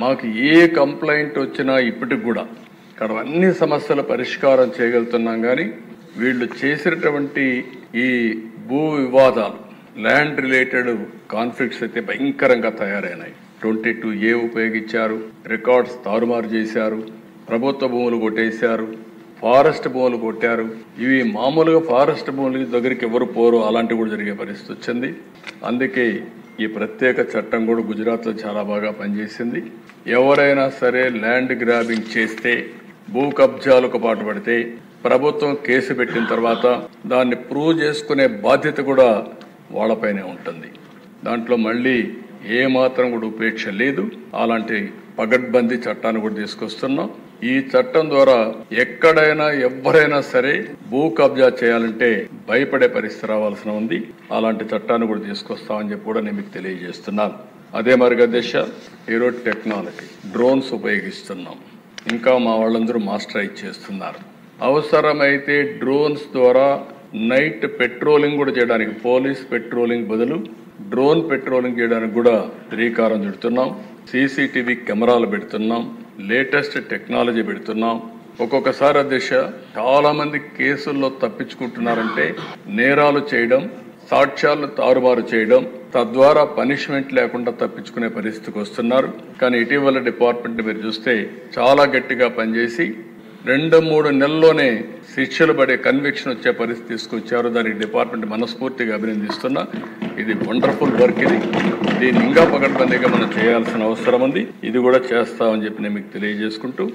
మాకు ఏ కంప్లైంట్ వచ్చినా ఇప్పటికి కూడా ఇక్కడ అన్ని సమస్యల పరిష్కారం చేయగలుగుతున్నాం. కానీ వీళ్ళు చేసినటువంటి ఈ భూ వివాదాలు, ల్యాండ్ రిలేటెడ్ కాన్ఫ్లిక్ట్స్ అయితే భయంకరంగా తయారైనాయి. 22A ఉపయోగించారు, రికార్డ్స్ తారుమారు చేశారు, ప్రభుత్వ భూములు కొట్టేశారు, ఫారెస్ట్ భూములు కొట్టారు. ఇవి మామూలుగా ఫారెస్ట్ భూములకి దగ్గరికి ఎవరు పోరు, అలాంటివి కూడా జరిగే పరిస్థితి వచ్చింది. అందుకే ఈ ప్రత్యేక చట్టం కూడా గుజరాత్లో చాలా బాగా పనిచేసింది. ఎవరైనా సరే ల్యాండ్ గ్రాబింగ్ చేస్తే, భూ కబ్జాలకు పాటుపడితే ప్రభుత్వం కేసు పెట్టిన తర్వాత దాన్ని ప్రూవ్ చేసుకునే బాధ్యత కూడా వాళ్ళపైనే ఉంటుంది. దాంట్లో మళ్ళీ ఏ మాత్రం కూడా ఉపేక్ష లేదు. అలాంటి పగడ్బందీ చట్టాన్ని కూడా తీసుకొస్తున్నాం. ఈ చట్టం ద్వారా ఎక్కడైనా ఎవరైనా సరే భూ కబ్జా చేయాలంటే భయపడే పరిస్థితి రావాల్సిన ఉంది. అలాంటి చట్టాన్ని కూడా తీసుకొస్తామని చెప్పి కూడా నేను మీకు తెలియజేస్తున్నాను. అదే మరిగా దిశ ఈరోజు టెక్నాలజీ, డ్రోన్స్ ఉపయోగిస్తున్నాం. ఇంకా మా వాళ్ళందరూ మాస్టరైజ్ చేస్తున్నారు. అవసరమైతే డ్రోన్స్ ద్వారా నైట్ పెట్రోలింగ్ కూడా చేయడానికి, పోలీస్ పెట్రోలింగ్ బదులు డ్రోన్ పెట్రోలింగ్ చేయడానికి కూడా శ్రీకారం చుడుతున్నాం. CCTV కెమెరాలు పెడుతున్నాం, లేటెస్ట్ టెక్నాలజీ పెడుతున్నాం. ఒక్కొక్కసారి దిశ చాలా మంది కేసుల్లో తప్పించుకుంటున్నారంటే నేరాలు చేయడం, సాక్ష్యాలను తారుమారు చేయడం, తద్వారా పనిష్మెంట్ లేకుండా తప్పించుకునే పరిస్థితికి వస్తున్నారు. కానీ ఇటీవల డిపార్ట్మెంట్ మీరు చూస్తే చాలా గట్టిగా పనిచేసి 2-3 నెలల్లోనే శిక్షలు పడే కన్విక్షన్ వచ్చే పరిస్థితి తీసుకొచ్చారు. దానికి డిపార్ట్మెంట్ మనస్ఫూర్తిగా అభినందిస్తున్నా. ఇది వండర్ఫుల్ వర్క్. దీన్ని ఇంకా పకడ్బందీగా మనం చేయాల్సిన అవసరం ఉంది. ఇది కూడా చేస్తామని చెప్పి నేను మీకు తెలియజేసుకుంటూ